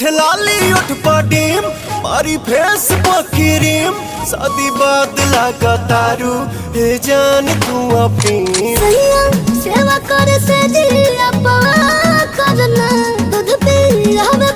ठलाली उठ पडीम मारी फेस पकीरीम शादी बाद लगा तारू हे जान तू अपनी सेवा करे से जी अपा करना दूध पी हवे